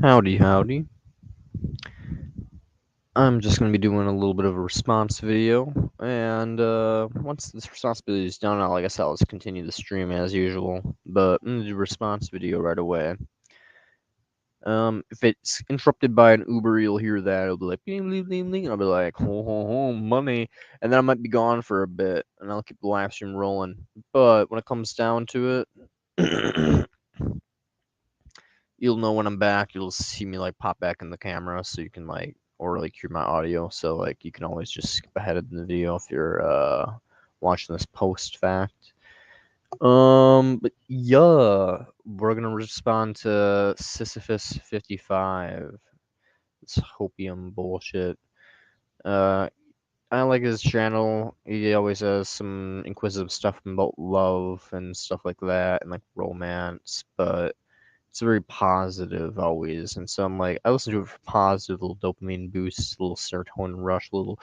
Howdy, howdy. I'm just going to be doing a little bit of a response video, and once this response video is done, I guess I'll just continue the stream as usual, but I'm going to do a response video right away. If it's interrupted by an Uber, you'll hear that. It'll be like, bling, bling, bling, bling, and I'll be like, ho, ho, ho, money, and then I might be gone for a bit, and I'll keep the live stream rolling. But when it comes down to it, you'll know when I'm back. You'll see me like pop back in the camera, so you can or like hear my audio. So like you can always just skip ahead in the video if you're watching this post fact. But yeah, we're gonna respond to Sisyphus 55. This hopium bullshit. Uh, I like his channel. He always has some inquisitive stuff about love and stuff like that, and like romance, but it's very positive always, and so I'm like, I listen to it for positive, little dopamine boosts, little serotonin rush, little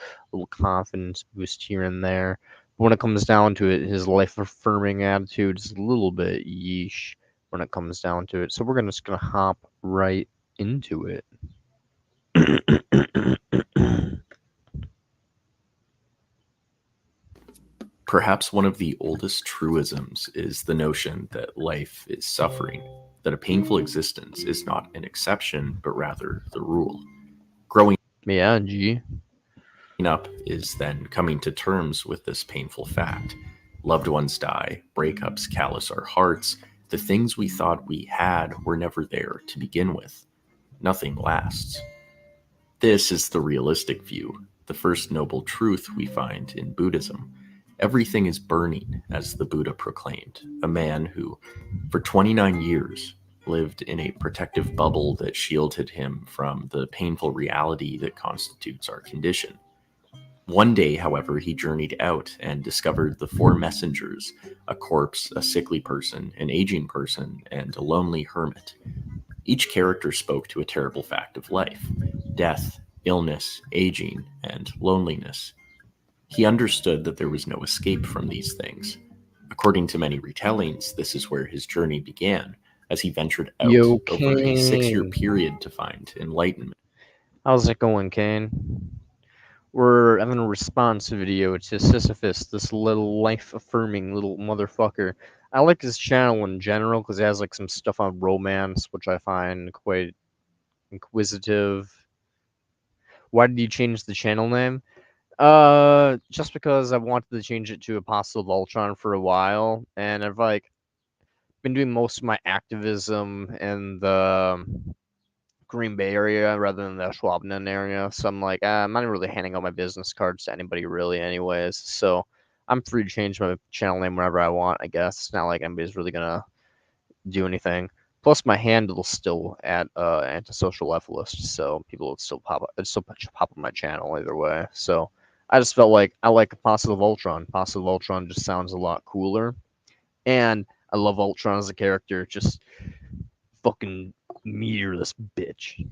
confidence boost here and there. But when it comes down to it, his life affirming attitude is a little bit yeesh when it comes down to it. So we're just gonna hop right into it. Perhaps one of the oldest truisms is the notion that life is suffering, that a painful existence is not an exception, but rather the rule. Growing Yeah, G. up is then coming to terms with this painful fact. Loved ones die, breakups callous our hearts, the things we thought we had were never there to begin with. Nothing lasts. This is the realistic view, the first noble truth we find in Buddhism. Everything is burning, as the Buddha proclaimed, a man who, for 29 years, lived in a protective bubble that shielded him from the painful reality that constitutes our condition. One day, however, he journeyed out and discovered the four messengers: a corpse, a sickly person, an aging person, and a lonely hermit. Each character spoke to a terrible fact of life: death, illness, aging, and loneliness. He understood that there was no escape from these things. According to many retellings, this is where his journey began, as he ventured out Yo, over a 6-year Kane. period to find enlightenment. How's it going, Kane? We're having a response video to Sisyphus, this little life-affirming little motherfucker. I like his channel in general because it has like some stuff on romance, which I find quite inquisitive. Why did you change the channel name? Just because I wanted to change it to Apostle of Ultron for a while, and I've like been doing most of my activism in the Green Bay area rather than the Schwabnon area. So I'm like, I'm not really handing out my business cards to anybody really, anyways. So I'm free to change my channel name whenever I want. I guess it's not like anybody's really gonna do anything. Plus, my handle's still at antisocial leftist, so people would still pop up. It'd still pop up my channel either way. So I just felt like I like Apostle of Ultron. Apostle of Ultron just sounds a lot cooler, and I love Ultron as a character. Just fucking meteor this bitch.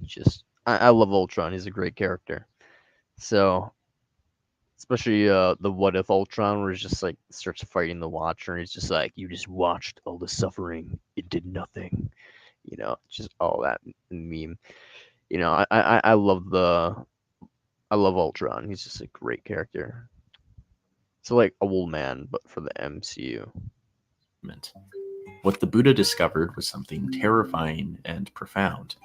Just I love Ultron. He's a great character. So especially the what if Ultron, where he's just like starts fighting the Watcher, and he's just like, you just watched all the suffering, it did nothing. Just all that meme. I love I love Ultron. He's just a great character. So like a old man, but for the MCU. What the Buddha discovered was something terrifying and profound.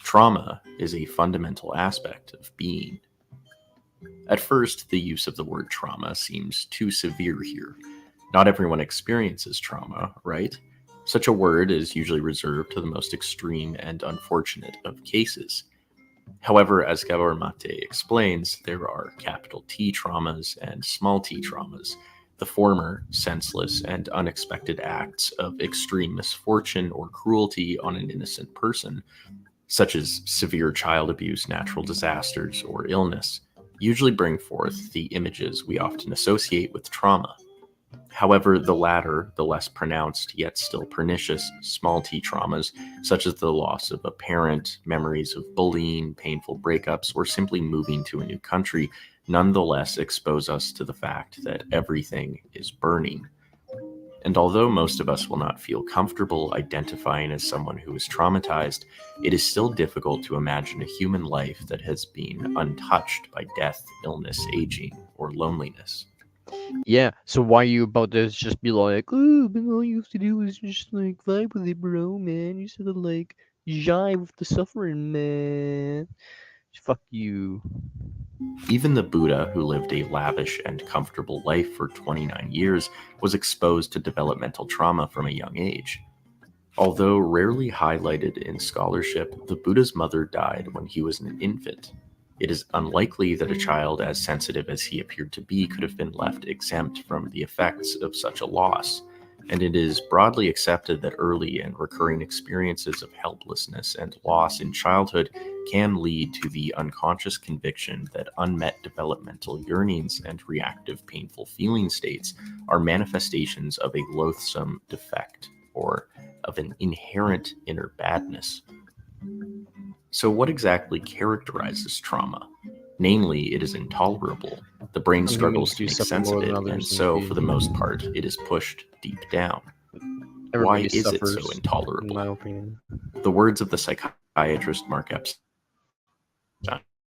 Trauma is a fundamental aspect of being. At first, the use of the word trauma seems too severe here. Not everyone experiences trauma, right? Such a word is usually reserved to the most extreme and unfortunate of cases. However, as Gabor Mate explains, there are capital T traumas and small t traumas. The former, senseless and unexpected acts of extreme misfortune or cruelty on an innocent person, such as severe child abuse, natural disasters, or illness, usually bring forth the images we often associate with trauma. However, the latter, the less pronounced yet still pernicious small t traumas, such as the loss of a parent, memories of bullying, painful breakups, or simply moving to a new country, nonetheless expose us to the fact that everything is burning. And although most of us will not feel comfortable identifying as someone who is traumatized, it is still difficult to imagine a human life that has been untouched by death, illness, aging, or loneliness. Yeah, so why you about to just be like, oh, but all you have to do is just like vibe with it, bro, man. You sort of like jive with the suffering, man. Fuck you. Even the Buddha, who lived a lavish and comfortable life for 29 years, was exposed to developmental trauma from a young age. Although rarely highlighted in scholarship, the Buddha's mother died when he was an infant. It is unlikely that a child as sensitive as he appeared to be could have been left exempt from the effects of such a loss, and it is broadly accepted that early and recurring experiences of helplessness and loss in childhood can lead to the unconscious conviction that unmet developmental yearnings and reactive painful feeling states are manifestations of a loathsome defect or of an inherent inner badness. So, what exactly characterizes trauma? Namely, it is intolerable. The brain Some humans struggles to do make suffer sense of more than it, and others, so, for the most indeed. part, it is pushed deep down. Why Everybody is it so suffers, in intolerable? my opinion. The words of the psychiatrist Mark Epstein: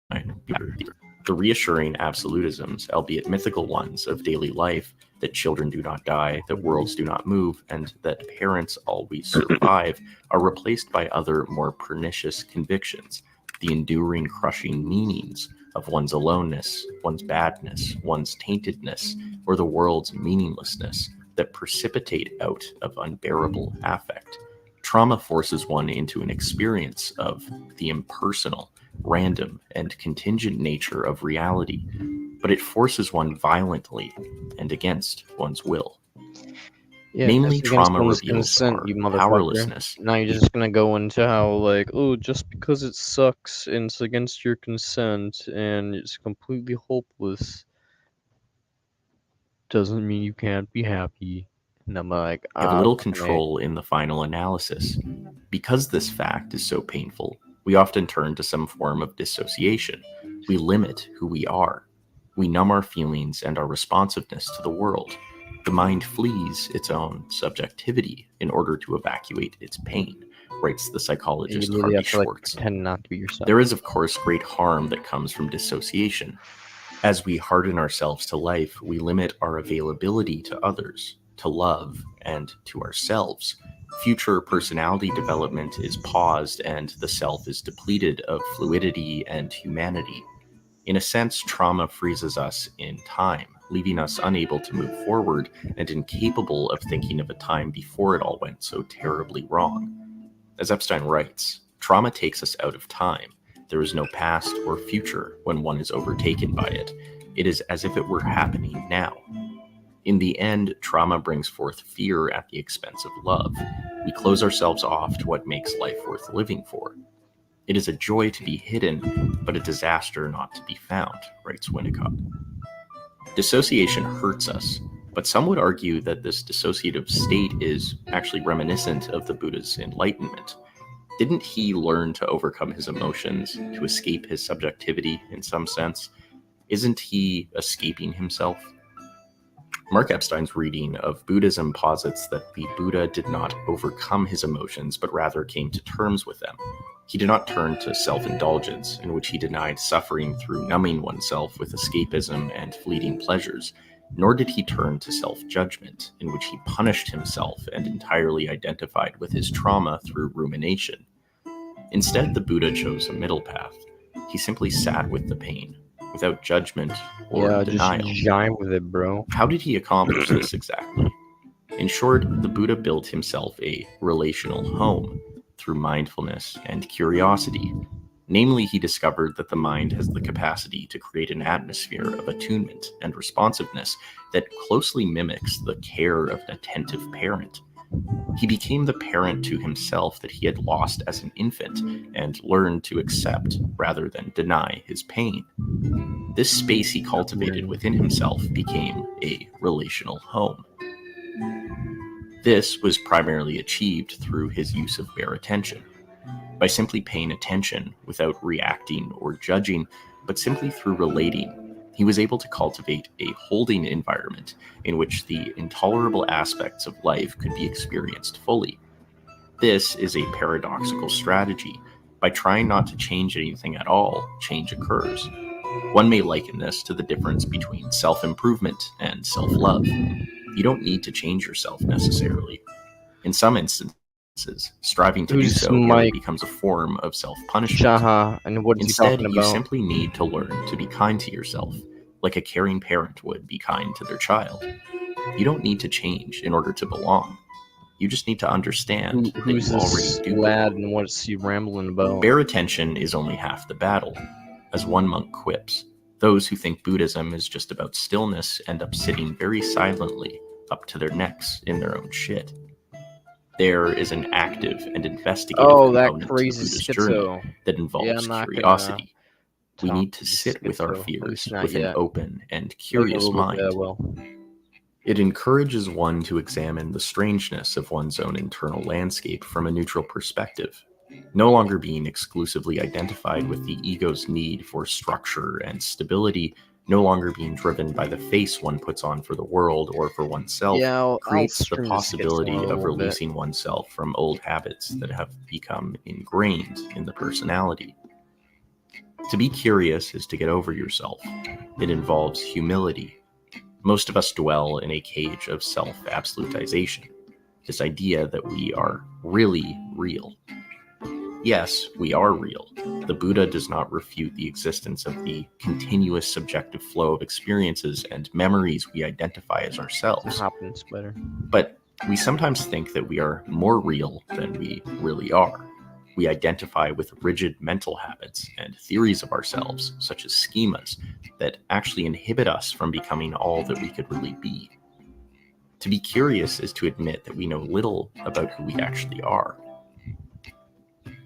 the reassuring absolutisms, albeit mythical ones, of daily life, that children do not die, that worlds do not move, and that parents always survive, are replaced by other, more pernicious convictions, the enduring, crushing meanings of one's aloneness, one's badness, one's taintedness, or the world's meaninglessness that precipitate out of unbearable affect. Trauma forces one into an experience of the impersonal, random, and contingent nature of reality, but it forces one violently and against one's will. Yeah, Namely, it's against trauma one's reveals consent, our you motherfucker. powerlessness. Now you're just gonna go into how, like, oh, just because it sucks and it's against your consent and it's completely hopeless doesn't mean you can't be happy. And I'm like, Have ah, little fucking A. control in the final analysis. Because this fact is so painful, we often turn to some form of dissociation. We limit who we are. We numb our feelings and our responsiveness to the world. The mind flees its own subjectivity in order to evacuate its pain, writes the You psychologist literally Harvey have to, like, Schwartz. pretend not to be yourself. There is, of course, great harm that comes from dissociation. As we harden ourselves to life, we limit our availability to others, to love, and to ourselves. Future personality development is paused, and the self is depleted of fluidity and humanity. In a sense, trauma freezes us in time, leaving us unable to move forward and incapable of thinking of a time before it all went so terribly wrong. As Epstein writes, trauma takes us out of time. There is no past or future when one is overtaken by it. It is as if it were happening now. In the end, trauma brings forth fear at the expense of love. We close ourselves off to what makes life worth living for. It is a joy to be hidden, but a disaster not to be found, writes Winnicott. Dissociation hurts us, but some would argue that this dissociative state is actually reminiscent of the Buddha's enlightenment. Didn't he learn to overcome his emotions, to escape his subjectivity in some sense? Isn't he escaping himself? Mark Epstein's reading of Buddhism posits that the Buddha did not overcome his emotions, but rather came to terms with them. He did not turn to self-indulgence, in which he denied suffering through numbing oneself with escapism and fleeting pleasures, nor did he turn to self-judgment, in which he punished himself and entirely identified with his trauma through rumination. Instead, the Buddha chose a middle path. He simply sat with the pain, without judgment or Yeah, just denial. jive with it, bro. How did he accomplish this exactly? In short, the Buddha built himself a relational home through mindfulness and curiosity. Namely, he discovered that the mind has the capacity to create an atmosphere of attunement and responsiveness that closely mimics the care of an attentive parent. He became the parent to himself that he had lost as an infant and learned to accept rather than deny his pain. This space he cultivated within himself became a relational home. This was primarily achieved through his use of bare attention. By simply paying attention without reacting or judging, but simply through relating, He was able to cultivate a holding environment in which the intolerable aspects of life could be experienced fully. This is a paradoxical strategy. By trying not to change anything at all, change occurs. One may liken this to the difference between self-improvement and self-love. You don't need to change yourself necessarily. In some instances, striving to do Who's so this merely Mike becomes a form of self-punishment. Shaha, and what is he Instead, talking you about? simply need to learn to be kind to yourself, like a caring parent would be kind to their child. You don't need to change in order to belong. You just need to understand that Who's you already this do lad, belong. and what's he rambling about? Bare attention is only half the battle. As one monk quips, those who think Buddhism is just about stillness end up sitting very silently up to their necks in their own shit. There is an active and investigative Oh, that component to the crazy Buddhist journey schizo. that Yeah, involves I'm not gonna curiosity. We talk need to to the sit with our schizo, at least fears not with an yet. open and Maybe a curious little bit, mind. well. It encourages one to examine the strangeness of one's own internal landscape from a neutral perspective, no longer being exclusively identified with the ego's need for structure and stability, no longer being driven by the face one puts on for the world or for oneself, Yeah, I'll creates the stream the schizo in a possibility of little bit. releasing oneself from old habits that have become ingrained in the personality. To be curious is to get over yourself. It involves humility. Most of us dwell in a cage of self-absolutization, this idea that we are really real. Yes, we are real. The Buddha does not refute the existence of the continuous subjective flow of experiences and memories we identify as It's a ourselves. hopping spider. But we sometimes think that we are more real than we really are. We identify with rigid mental habits and theories of ourselves, such as schemas, that actually inhibit us from becoming all that we could really be. To be curious is to admit that we know little about who we actually are.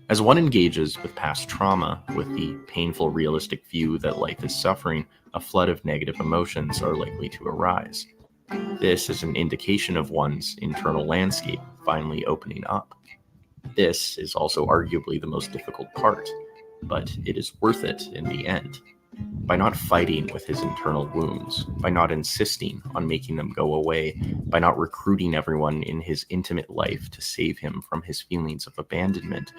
As one engages with past trauma, with the painful realistic view that life is suffering, a flood of negative emotions are likely to arise. This is an indication of one's internal landscape finally opening up. This is also arguably the most difficult part, but it is worth it in the end. By not fighting with his internal wounds, by not insisting on making them go away, by not recruiting everyone in his intimate life to save him from his feelings of abandonment,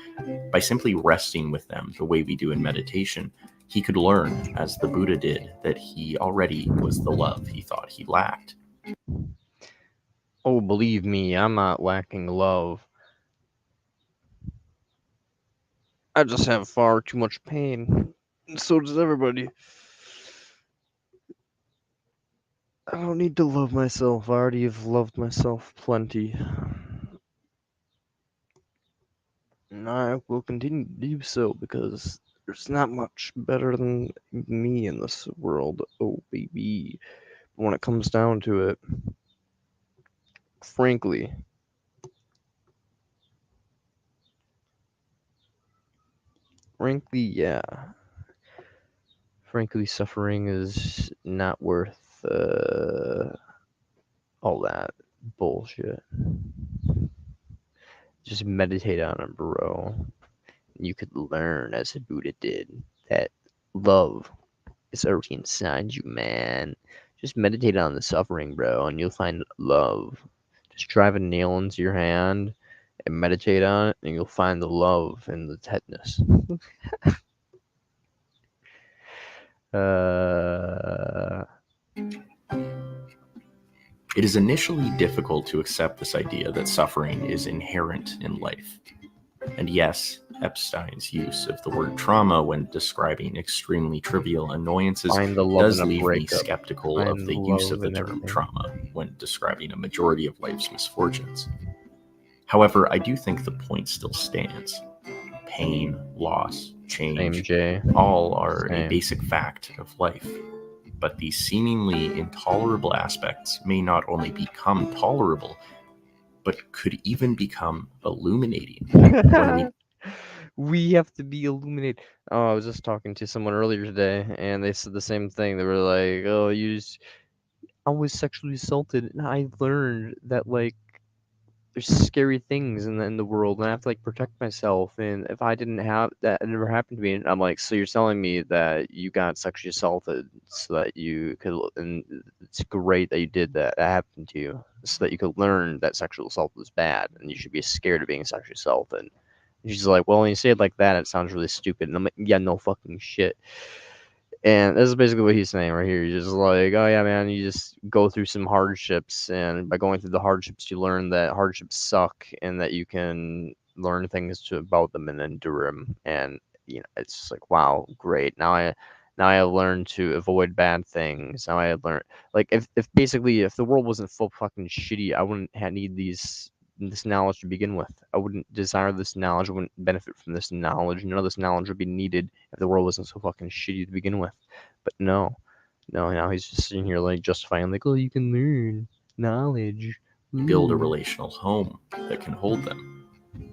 by simply resting with them the way we do in meditation, he could learn, as the Buddha did, that he already was the love he thought he lacked. Oh, believe me, I'm not lacking love. I just have far too much pain. And so does everybody. I don't need to love myself. I already have loved myself plenty. And I will continue to do so because there's not much better than me in this world. Oh, baby. But when it comes down to it, frankly, yeah. Frankly, suffering is not worth all that bullshit. Just meditate on it, bro. You could learn, as the Buddha did, that love is already inside you, man. Just meditate on the suffering, bro, and you'll find love. Just drive a nail into your hand and meditate on it, and you'll find the love and the tetanus. uh, It is initially difficult to accept this idea that suffering is inherent in life. And yes, Epstein's use of the word trauma when describing extremely trivial annoyances find the love in does a leave me breakup. skeptical of Find the the use of love the in term everything. trauma when describing a majority of life's misfortunes. However, I do think the point still stands. Pain, loss, Same, change, Jay. all are a Same. basic fact of life. But these seemingly intolerable aspects may not only become tolerable, but could even become illuminating when we We have to be illuminated. Oh, I was just talking to someone earlier today, and they said the same thing. They were like, "Oh, I was sexually assaulted, and I learned that like there's scary things in the world, and I have to like protect myself. And if I didn't have that, it never happened to me. And I'm like, so you're telling me that you got sexually assaulted so that you could, and it's great that you did that. That happened to you so that you could learn that sexual assault was bad, and you should be scared of being sexually assaulted. And she's like, well, when you say it like that, it sounds really stupid. And I'm like, yeah, no fucking shit. And this is basically what he's saying right here. He's just like, oh yeah, man, you just go through some hardships, and by going through the hardships, you learn that hardships suck, and that you can learn things about them and endure them. And it's just like, wow, great. Now I learned to avoid bad things. Now I learned, like, if basically if the world wasn't full fucking shitty, I wouldn't need this knowledge to begin with. I wouldn't desire this knowledge. I wouldn't benefit from this knowledge. None of this knowledge would be needed if the world wasn't so fucking shitty to begin with. But no, no, now he's just sitting here like justifying, like, oh, you can learn knowledge. Build a Ooh. relational home that can hold them.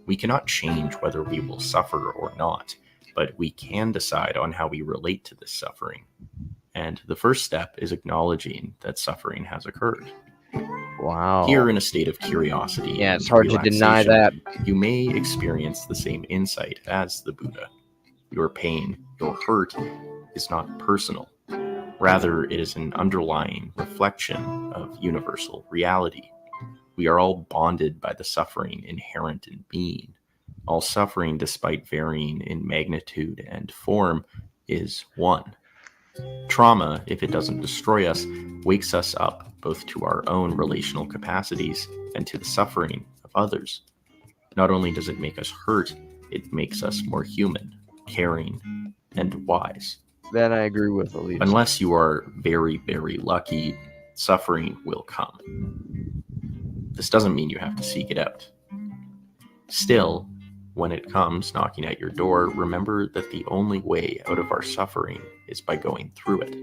We cannot change whether we will suffer or not, but we can decide on how we relate to this suffering. And the first step is acknowledging that suffering has occurred. Wow. Here, in a state of curiosity Yeah, and it's hard to deny relaxation, that. you may experience the same insight as the Buddha. Your pain, your hurt, is not personal. Rather, it is an underlying reflection of universal reality. We are all bonded by the suffering inherent in being. All suffering, despite varying in magnitude and form, is one. Trauma, if it doesn't destroy us, wakes us up both to our own relational capacities and to the suffering of others. Not only does it make us hurt, it makes us more human, caring, and wise. That I agree with, at least. Unless you are very, very lucky, suffering will come. This doesn't mean you have to seek it out. Still, when it comes knocking at your door, remember that the only way out of our suffering is by going through it.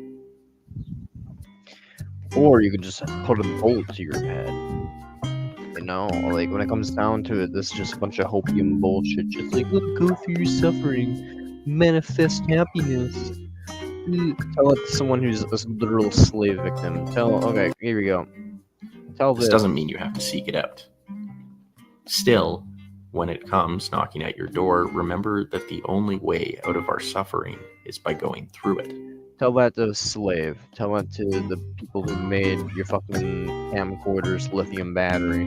Or you could just put a bullet to your head. Like, when it comes down to it, this is just a bunch of hopium bullshit. Just like, look, go through your suffering, manifest happiness. Tell it to someone who's a literal slave victim. Okay, here we go. Tell This doesn't mean you have to seek it out. Still, when it comes knocking at your door, remember that the only way out of our suffering is by going through it. Tell that to the slave. Tell that to the people who made your fucking camcorder's lithium battery.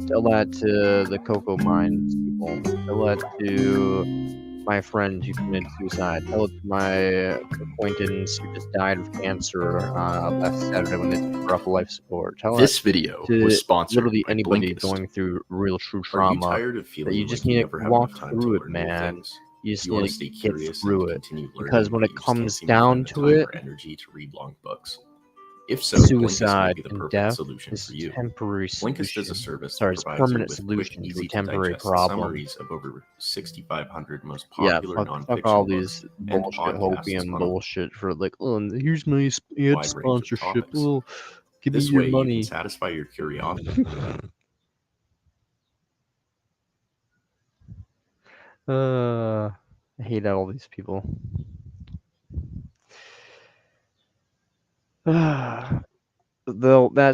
Tell that to the cocoa mines people. Tell that to my friend who committed suicide. Tell it to my acquaintance who just died of cancer last Saturday when they took her off life support. Tell This video to was sponsored literally by anybody Blinkist. going through real true Are you trauma. tired of feeling You like just you need never to have walk enough time through to it, learn new man. things? You just You want need to stay to get curious through and it. continue learning, Because when but it you just comes can't seem down find the to time it, or energy to read long books. If so, Blinkist may suicide be the and perfect death solution is for you. temporary Blinkist is solution. a service Sorry, that it's provides you permanent with quick, solution to a easy to temporary digest problem. summaries of over 6,500 most Yeah, popular fuck all nonfiction books these and bullshit podcasts hopium on a bullshit for like, oh, and here's my ad wide range of sponsorship. topics. Oh, give me This your way, you can money. satisfy your curiosity. I hate all these people. That's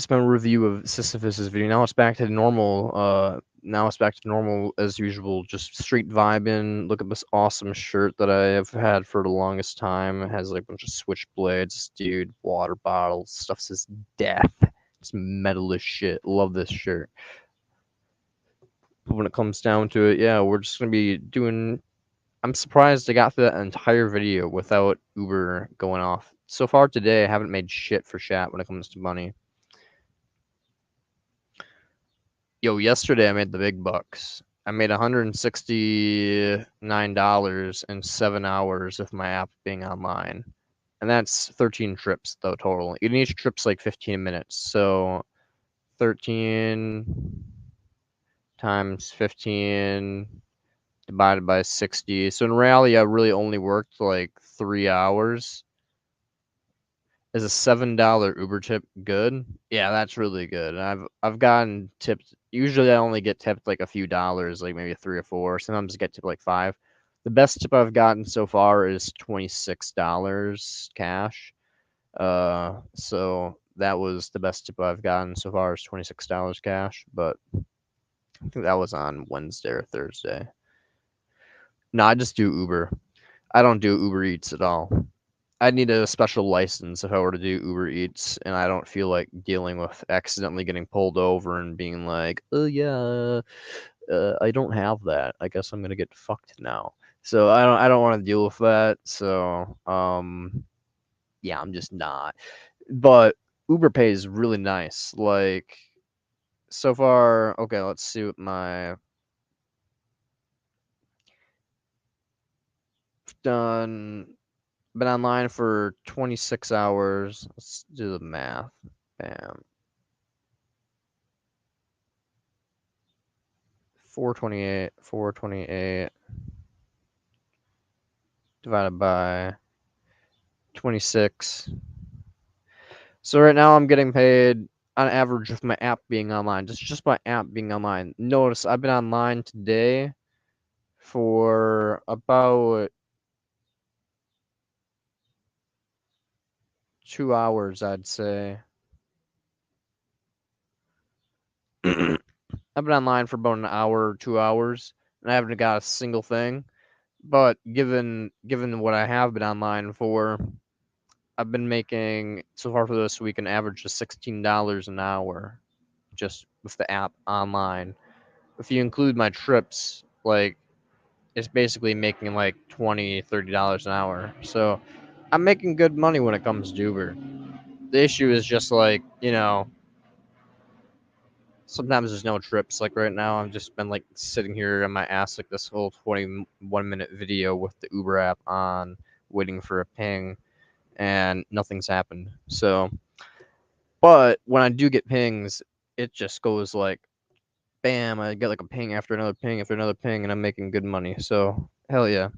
my review of Sisyphus's video. Now it's back to normal. Now it's back to normal as usual. Just straight vibing. Look at this awesome shirt that I have had for the longest time. It has like a bunch of switchblades, dude, water bottles. Stuff says death. It's metal as shit. Love this shirt. But when it comes down to it, yeah, we're just gonna be doing. I'm surprised I got through that entire video without Uber going off. So far today, I haven't made shit for chat when it comes to money. Yo, yesterday I made the big bucks. I made $169 in 7 hours with my app being online. And that's 13 trips, though, total. And each trip's like 15 minutes. So 13 times 15 divided by 60. So in reality, I really only worked like 3 hours. Is a $7 Uber tip good? Yeah, that's really good. I've gotten tipped. Usually, I only get tipped like a few dollars, like maybe 3 or 4. Sometimes I get tipped like 5. The best tip I've gotten so far is $26 cash. So that was the best tip I've gotten so far is $26 cash. But I think that was on Wednesday or Thursday. No, I just do Uber. I don't do Uber Eats at all. I need a special license if I were to do Uber Eats, and I don't feel like dealing with accidentally getting pulled over and being like, "Oh yeah, I don't have that. I guess I'm gonna get fucked now." So I don't want to deal with that. So yeah, I'm just not. But Uber Pay is really nice. Like so far, okay, let's see what my done. Been online for 26 hours. Let's do the math. Bam. 428 divided by 26. So right now I'm getting paid on average with my app being online. Just my app being online. Notice I've been online today for about 2 hours, I'd say. I've been online for about an hour, 2 hours, and I haven't got a single thing. But given what I have been online for, I've been making so far for this week an average of $16 an hour, just with the app online. If you include my trips, like it's basically making like $20, $30 an hour. So I'm making good money when it comes to Uber. The issue is just like, sometimes there's no trips. Like right now, I've just been like sitting here on my ass like this whole 21-minute video with the Uber app on, waiting for a ping, and nothing's happened. So, but when I do get pings, it just goes like, bam, I get like a ping after another ping after another ping, and I'm making good money. So, hell yeah.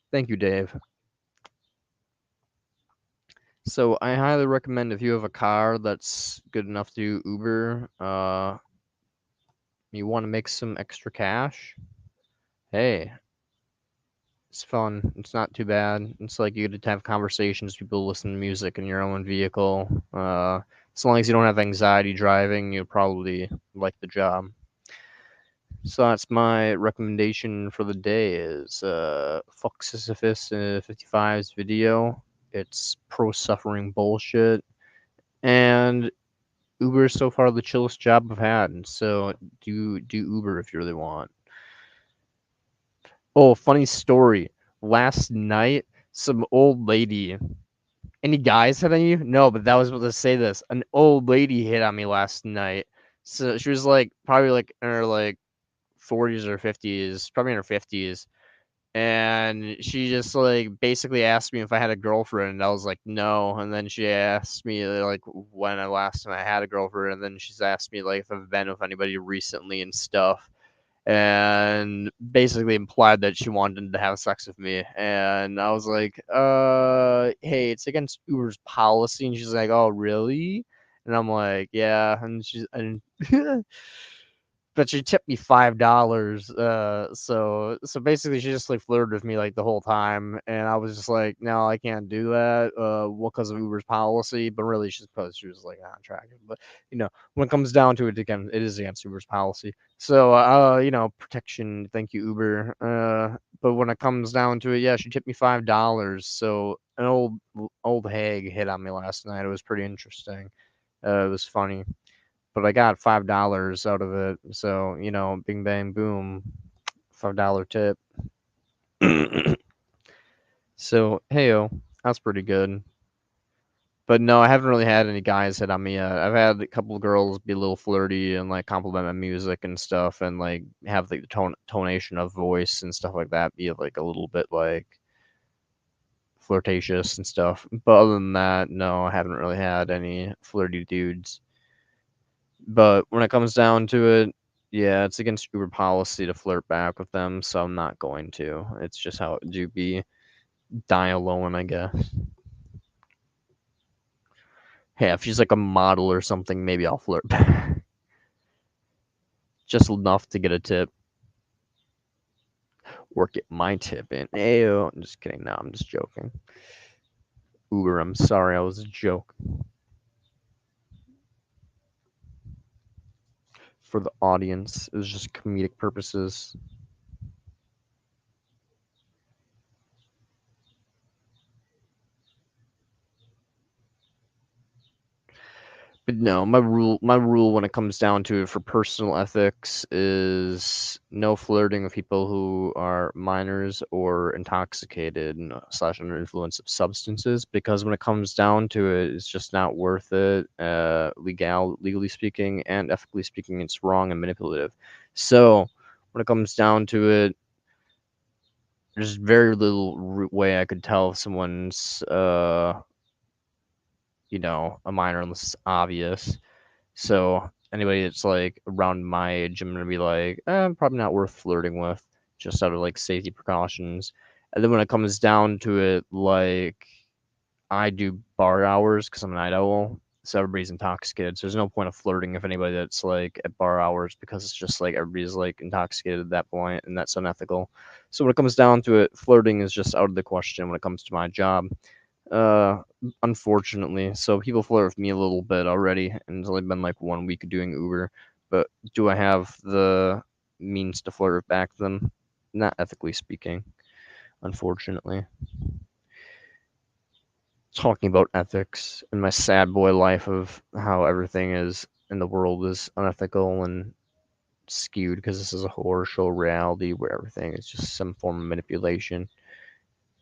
Thank you, Dave. So, I highly recommend if you have a car that's good enough to do Uber, you want to make some extra cash, hey, it's fun. It's not too bad. It's like you get to have conversations, people listen to music in your own vehicle. As long as you don't have anxiety driving, you'll probably like the job. So that's my recommendation for the day is fuck Sisyphus 55's video. It's pro suffering bullshit. And Uber is so far the chillest job I've had. So do Uber if you really want. Oh, funny story. Last night, some old lady. Any guys hit on you? No, but that was about to say this. An old lady hit on me last night. So she was like probably like in her like 40s or 50s, probably in her 50s. And she just like basically asked me if I had a girlfriend, and I was like no. And then she asked me like when I last time I had a girlfriend, and then she's asked me like if I've been with anybody recently and stuff, and basically implied that she wanted to have sex with me. And I was like, hey, it's against Uber's policy. And she's like, oh, really? And I'm like, yeah. And but she tipped me $5. So basically she just like flirted with me like the whole time, and I was just like, no, I can't do that. Well, because of Uber's policy, but really she's because she was like not attractive. But when it comes down to it, again, it is against Uber's policy. So protection. Thank you, Uber. But when it comes down to it, yeah, she tipped me $5. So an old hag hit on me last night. It was pretty interesting. It was funny, but I got $5 out of it. So bing bang boom, $5 tip. So heyo, that's pretty good. But no, I haven't really had any guys hit on me yet. I've had a couple of girls be a little flirty and like compliment my music and stuff, and like have like the tonation of voice and stuff like that be like a little bit like flirtatious and stuff. But other than that, no, I haven't really had any flirty dudes. But when it comes down to it, yeah, it's against Uber policy to flirt back with them, so I'm not going to. It's just how it do be. Die alone, I guess. Hey, if she's like a model or something, maybe I'll flirt back. Just enough to get a tip. Or get my tip in. Ayo. I'm just kidding. No, I'm just joking. Uber, I'm sorry, I was a joke. for the audience. It was just comedic purposes. But no, my rule when it comes down to it for personal ethics is no flirting with people who are minors or intoxicated slash under influence of substances, because when it comes down to it, it's just not worth it. Legally speaking and ethically speaking, it's wrong and manipulative. So when it comes down to it, there's very little way I could tell if someone's a minor unless it's obvious. So anybody that's like around my age, I'm gonna be like, probably not worth flirting with, just out of like safety precautions. And then when it comes down to it, like I do bar hours because I'm a night owl, so everybody's intoxicated. So there's no point of flirting if anybody that's like at bar hours, because it's just like everybody's like intoxicated at that point, and that's unethical. So when it comes down to it, flirting is just out of the question when it comes to my job. Uh, Unfortunately, so people flirt with me a little bit already, and it's only been like 1 week of doing Uber. But do I have the means to flirt back to them? Not ethically speaking, unfortunately. Talking about ethics and my sad boy life of how everything is in the world is unethical and skewed because this is a horror show reality where everything is just some form of manipulation.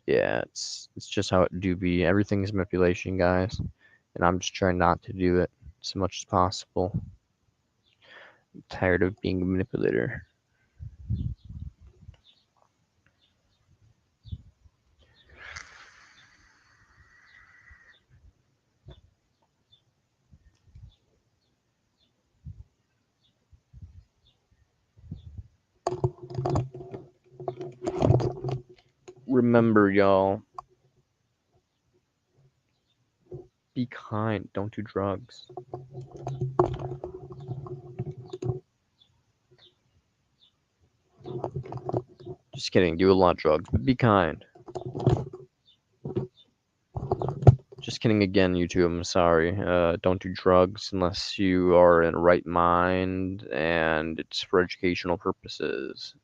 Yeah, it's just how it do be. Everything's manipulation, guys, and I'm just trying not to do it as much as possible. I'm tired of being a manipulator. Remember, y'all, be kind. Don't do drugs. Just kidding. Do a lot of drugs, but be kind. Just kidding again, YouTube. I'm sorry. Don't do drugs unless you are in right mind and it's for educational purposes.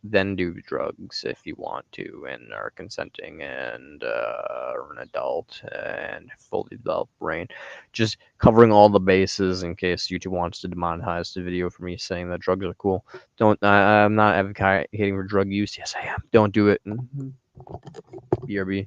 Then do drugs if you want to and are consenting and are an adult and fully developed brain. Just covering all the bases in case YouTube wants to demonetize the video for me saying that drugs are cool. Don't. I'm not advocating for drug use. Yes, I am. Don't do it. BRB.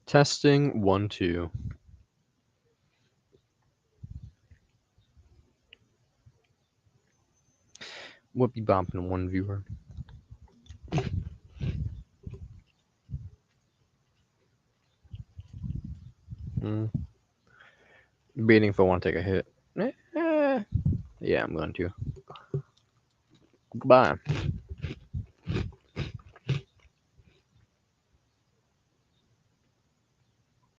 Testing 1 2. Whoopie bomping one viewer. Mm. Debating if I want to take a hit. Yeah, I'm going to. Goodbye.